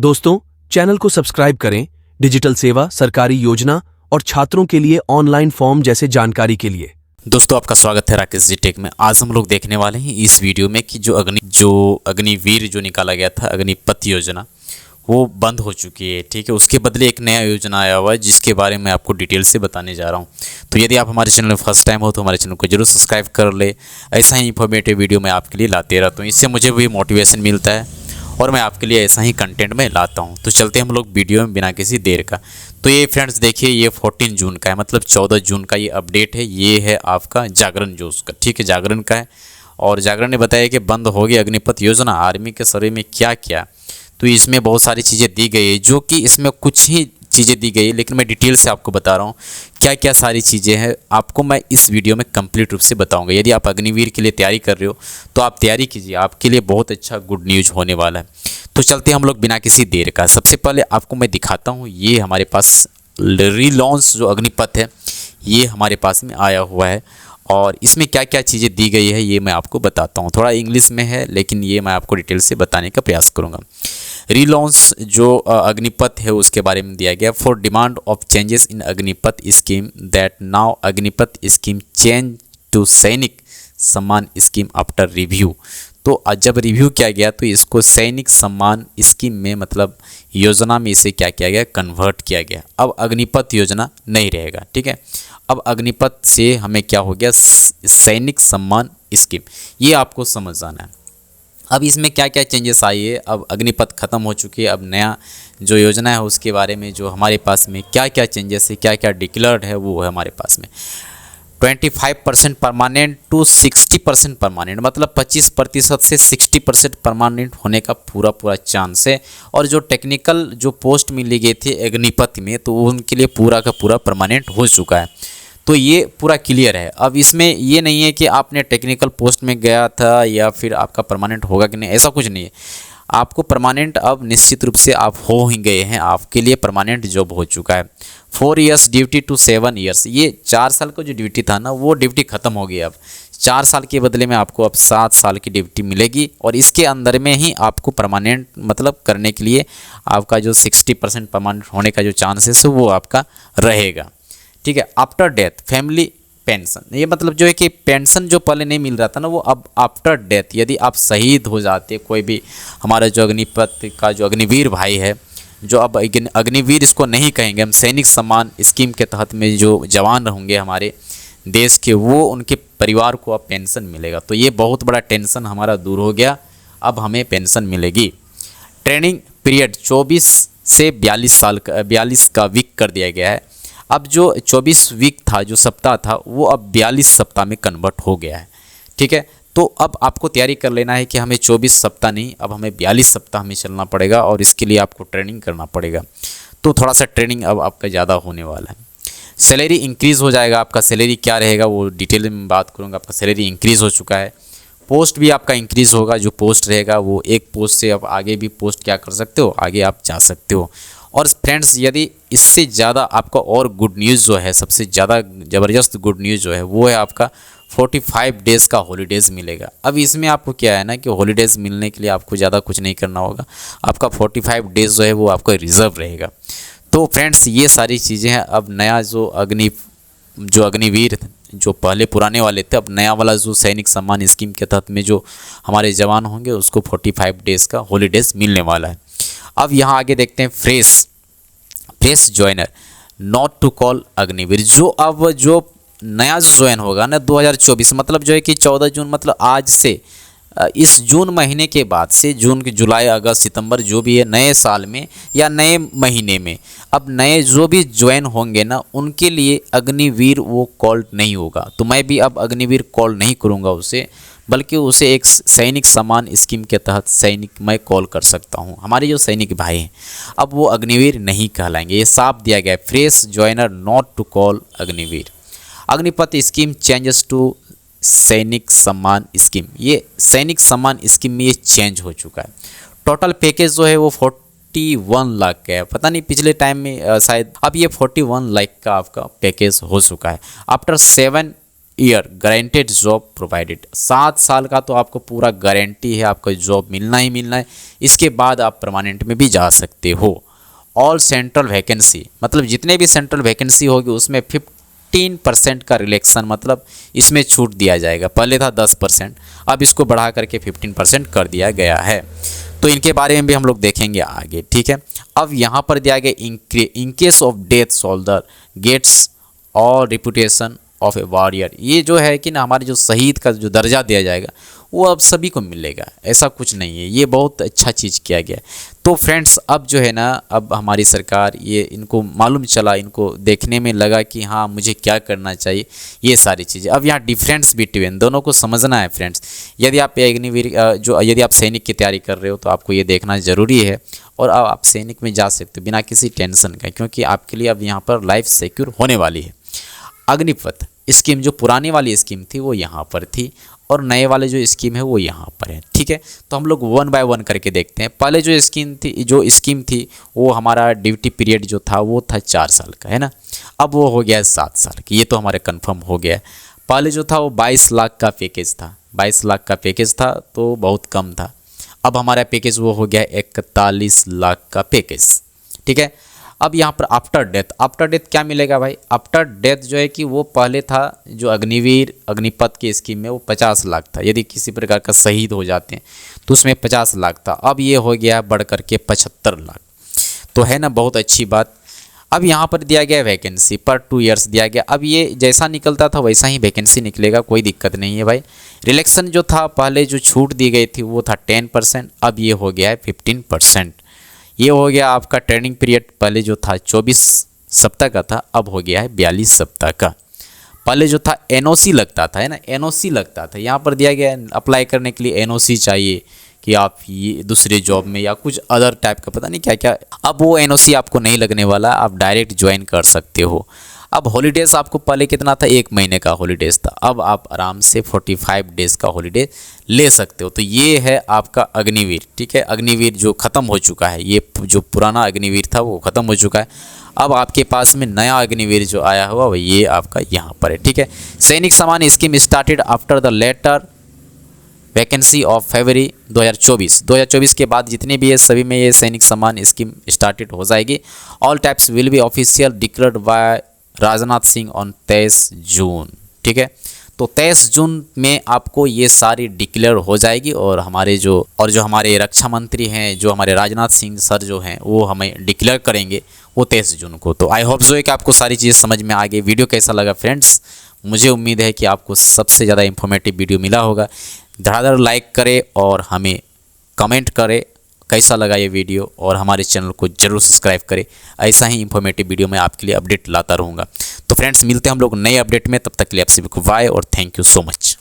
दोस्तों, चैनल को सब्सक्राइब करें डिजिटल सेवा, सरकारी योजना और छात्रों के लिए ऑनलाइन फॉर्म जैसे जानकारी के लिए। दोस्तों, आपका स्वागत है राकेश जी टेक में। आज हम लोग देखने वाले हैं इस वीडियो में कि जो अग्निवीर जो निकाला गया था, अग्निपथ योजना, वो बंद हो चुकी है। ठीक है, उसके बदले एक नया योजना आया हुआ है जिसके बारे में आपको डिटेल से बताने जा रहा हूँ। तो यदि आप हमारे चैनल में फर्स्ट टाइम हो तो हमारे चैनल को जरूर सब्सक्राइब कर ले। ऐसा ही इंफॉर्मेटिव वीडियो मैं आपके लिए लाते रहता हूँ, इससे मुझे भी मोटिवेशन मिलता है और मैं आपके लिए ऐसा ही कंटेंट में लाता हूँ। तो चलते हैं हम लोग वीडियो में बिना किसी देर का। तो ये फ्रेंड्स देखिए, ये 14 जून का है, मतलब 14 जून का ये अपडेट है। ये है आपका जागरण न्यूज़ का, ठीक है, जागरण का है। और जागरण ने बताया कि बंद हो गई अग्निपथ योजना, आर्मी के सर्वे में क्या क्या। तो इसमें बहुत सारी चीज़ें दी गई है, जो कि इसमें कुछ ही चीज़ें दी गई है, लेकिन मैं डिटेल से आपको बता रहा हूँ क्या क्या सारी चीज़ें हैं। आपको मैं इस वीडियो में कंप्लीट रूप से बताऊंगा। यदि आप अग्निवीर के लिए तैयारी कर रहे हो तो आप तैयारी कीजिए, आपके लिए बहुत अच्छा गुड न्यूज़ होने वाला है। तो चलते हैं हम लोग बिना किसी देर का। सबसे पहले आपको मैं दिखाता हूँ, ये हमारे पास रिलॉन्च जो अग्निपथ है ये हमारे पास में आया हुआ है और इसमें क्या क्या चीज़ें दी गई है ये मैं आपको बताता हूँ। थोड़ा इंग्लिश में है लेकिन ये मैं आपको डिटेल से बताने का प्रयास करूँगा। रिलॉन्च जो अग्निपथ है उसके बारे में दिया गया, for demand of changes in Agnipath scheme that now Agnipath scheme change to Sainik Samman scheme after review. तो जब रिव्यू किया गया तो इसको सैनिक सम्मान स्कीम में, मतलब योजना में इसे क्या किया गया, कन्वर्ट किया गया। अब अग्निपथ योजना नहीं रहेगा, ठीक है। अब अग्निपथ से हमें क्या हो गया, सैनिक सम्मान स्कीम, ये आपको समझ आना है। अब इसमें क्या क्या चेंजेस आई है, अब अग्निपथ खत्म हो चुकी है, अब नया जो योजना है उसके बारे में जो हमारे पास में क्या क्या चेंजेस है, क्या क्या डिक्लेयर्ड है, वो है हमारे पास में 25% परमानेंट टू 60% परमानेंट, मतलब 25% से 60% परमानेंट होने का पूरा चांस है। और जो टेक्निकल जो पोस्ट मिली गई थी अग्निपथ में तो उनके लिए पूरा का पूरा परमानेंट हो चुका है। तो ये पूरा क्लियर है। अब इसमें ये नहीं है कि आपने टेक्निकल पोस्ट में गया था या फिर आपका परमानेंट होगा कि नहीं, ऐसा कुछ नहीं है। आपको परमानेंट अब निश्चित रूप से आप हो ही गए हैं, आपके लिए परमानेंट जॉब हो चुका है। 4 इयर्स ड्यूटी टू 7 इयर्स, ये 4 साल का जो ड्यूटी था ना वो ड्यूटी ख़त्म हो गई। अब 4 साल के बदले में आपको अब 7 साल की ड्यूटी मिलेगी और इसके अंदर में ही आपको परमानेंट मतलब करने के लिए आपका जो 60% परमानेंट होने का जो चांसेस है वो आपका रहेगा, ठीक है। आफ्टर डेथ फैमिली पेंशन, ये मतलब जो है कि पेंशन जो पहले नहीं मिल रहा था ना वो अब आफ्टर डेथ, यदि आप शहीद हो जाते, कोई भी हमारा जो अग्निपथ का जो अग्निवीर भाई है, जो अब अग्निवीर इसको नहीं कहेंगे हम, सैनिक सम्मान स्कीम के तहत में जो जवान होंगे हमारे देश के, वो उनके परिवार को अब पेंशन मिलेगा। तो ये बहुत बड़ा टेंशन हमारा दूर हो गया, अब हमें पेंशन मिलेगी। ट्रेनिंग पीरियड 24 से 42 का वीक कर दिया गया है। अब जो 24 वीक था, जो सप्ताह था, वो अब 42 सप्ताह में कन्वर्ट हो गया है, ठीक है। तो अब आपको तैयारी कर लेना है कि हमें 24 सप्ताह नहीं, अब हमें 42 सप्ताह में चलना पड़ेगा और इसके लिए आपको ट्रेनिंग करना पड़ेगा। तो थोड़ा सा ट्रेनिंग अब आपका ज़्यादा होने वाला है। सैलरी इंक्रीज़ हो जाएगा, आपका सैलरी क्या रहेगा वो डिटेल में बात करूँगा। आपका सैलरी इंक्रीज़ हो चुका है, पोस्ट भी आपका इंक्रीज़ होगा। जो पोस्ट रहेगा वो एक पोस्ट से अब आगे भी पोस्ट क्या कर सकते हो, आगे आप जा सकते हो। और फ्रेंड्स, यदि इससे ज़्यादा आपका और गुड न्यूज़ जो है, सबसे ज़्यादा ज़बरदस्त गुड न्यूज़ जो है वो है आपका 45 डेज़ का हॉलीडेज़ मिलेगा। अब इसमें आपको क्या है ना कि हॉलीडेज़ मिलने के लिए आपको ज़्यादा कुछ नहीं करना होगा, आपका 45 डेज़ जो है वो आपका रिज़र्व रहेगा। तो फ्रेंड्स, ये सारी चीज़ें हैं। अब नया जो अग्निवीर जो पहले पुराने वाले थे, अब नया वाला जो सैनिक सम्मान स्कीम के तहत में जो हमारे जवान होंगे उसको 45 डेज़ का हॉलीडेज़ मिलने वाला है। अब यहाँ आगे देखते हैं fresh joiner not to call Agniveer, जो अब जो नया जो ज्वाइन होगा ना 2024, मतलब जो है कि 14 जून, मतलब आज से इस जून महीने के बाद से जून की जुलाई अगस्त सितंबर जो भी है नए साल में या नए महीने में, अब नए जो भी ज्वाइन होंगे ना उनके लिए अग्निवीर वो कॉल नहीं होगा। तो मैं भी अब अग्निवीर कॉल नहीं करूँगा उसे, बल्कि उसे एक सैनिक सम्मान स्कीम के तहत सैनिक मैं कॉल कर सकता हूं। हमारे जो सैनिक भाई हैं अब वो अग्निवीर नहीं कहलाएंगे, ये साफ दिया गया है, fresh joiner not to call Agniveer. Agnipath scheme changes to Sainik Samman scheme, ये सैनिक सम्मान स्कीम में ये चेंज हो चुका है। टोटल पैकेज जो है वो 41 लाख का है, पता नहीं पिछले टाइम में शायद, अब ये 41 लाख का आपका पैकेज हो चुका है। After 7 year guaranteed job provided. 7 साल का तो आपको पूरा गारंटी है, आपको जॉब मिलना ही मिलना है। इसके बाद आप परमानेंट में भी जा सकते हो। ऑल सेंट्रल वैकेंसी, मतलब जितने भी सेंट्रल वैकेंसी होगी उसमें 15% का रिलैक्सन, मतलब इसमें छूट दिया जाएगा। पहले था 10%, अब इसको बढ़ा करके 15% कर दिया गया है। तो इनके बारे में भी हम लोग देखेंगे आगे, ठीक है। अब यहाँ पर दिया गया in case of death soldier gets और रिपुटेशन ऑफ ए वॉरियर। ये जो है कि ना हमारे जो शहीद का जो दर्जा दिया जाएगा वो अब सभी को मिलेगा, ऐसा कुछ नहीं है। ये बहुत अच्छा चीज़ किया गया। तो फ्रेंड्स अब जो है ना, अब हमारी सरकार ये इनको मालूम चला, इनको देखने में लगा कि हाँ मुझे क्या करना चाहिए, ये सारी चीज़ें। अब यहाँ डिफरेंस बिटवीन दोनों को समझना है फ्रेंड्स। यदि आप अग्निवीर यदि आप सैनिक की तैयारी कर रहे हो तो आपको ये देखना ज़रूरी है, और अब आप सैनिक में जा सकते हो बिना किसी टेंशन का, क्योंकि आपके लिए अब यहाँ पर लाइफ सिक्योर होने वाली है। अग्निपथ स्कीम, जो पुरानी वाली स्कीम थी वो यहाँ पर थी, और नए वाले जो स्कीम है वो यहाँ पर है, ठीक है। तो हम लोग 1 बाय 1 करके देखते हैं। पहले जो स्कीम थी वो हमारा ड्यूटी पीरियड जो था वो था 4 साल का, है ना। अब वो हो गया है 7 साल की, ये तो हमारे कंफर्म हो गया है। पहले जो था वो 22 लाख का पैकेज था, 22 लाख का पैकेज था तो बहुत कम था। अब हमारा पैकेज वो हो गया 41 लाख का पैकेज, ठीक है। अब यहाँ पर आफ्टर डेथ क्या मिलेगा भाई? आफ्टर डेथ जो है कि वो पहले था जो अग्निवीर अग्निपथ की स्कीम में वो 50 लाख था, यदि किसी प्रकार का शहीद हो जाते हैं तो उसमें 50 लाख था। अब ये हो गया बढ़ करके 75 लाख, तो है ना बहुत अच्छी बात। अब यहाँ पर दिया गया वैकेंसी पर 2 इयर्स दिया गया। अब ये जैसा निकलता था वैसा ही वैकेंसी निकलेगा, कोई दिक्कत नहीं है भाई। रिलैक्सन जो था, पहले जो छूट दी गई थी वो था 10%, अब ये हो गया है 15%। ये हो गया आपका ट्रेनिंग पीरियड, पहले जो था 24 सप्ताह का था, अब हो गया है 42 सप्ताह का। पहले जो था एनओसी लगता था, है ना, एनओसी लगता था। यहाँ पर दिया गया है अप्लाई करने के लिए एनओसी चाहिए कि आप ये दूसरे जॉब में या कुछ अदर टाइप का पता नहीं क्या क्या। अब वो एनओसी आपको नहीं लगने वाला, आप डायरेक्ट ज्वाइन कर सकते हो। अब हॉलीडेज़ आपको पहले कितना था, 1 महीने का हॉलीडेज़ था, अब आप आराम से 45 डेज़ का हॉलीडे ले सकते हो। तो ये है आपका अग्निवीर, ठीक है। अग्निवीर जो ख़त्म हो चुका है, ये जो पुराना अग्निवीर था वो ख़त्म हो चुका है। अब आपके पास में नया अग्निवीर जो आया हुआ वो ये आपका यहाँ पर है, ठीक है। Sainik Samman scheme started after the letter vacancy of February 2024 के बाद जितने भी है सभी में ये सैनिक सम्मान स्कीम स्टार्टेड हो जाएगी। All types will be official declared by Rajnath Singh on 23 जून, ठीक है। तो 23 जून में आपको ये सारी डिक्लेयर हो जाएगी, और जो हमारे रक्षा मंत्री हैं, जो हमारे राजनाथ सिंह सर जो हैं वो हमें डिक्लेयर करेंगे वो 23 जून को। तो आई होप जो है कि आपको सारी चीज़ें समझ में आ गई। वीडियो कैसा लगा फ्रेंड्स? मुझे उम्मीद है कि आपको सबसे ज़्यादा इंफॉर्मेटिव वीडियो मिला होगा। धड़ाधड़ लाइक करें और हमें कमेंट करें कैसा लगा ये वीडियो, और हमारे चैनल को जरूर सब्सक्राइब करें। ऐसा ही इंफॉर्मेटिव वीडियो मैं आपके लिए अपडेट लाता रहूँगा। तो फ्रेंड्स मिलते हैं हम लोग नए अपडेट में, तब तक के लिए आप सभी को बाय और थैंक यू सो मच।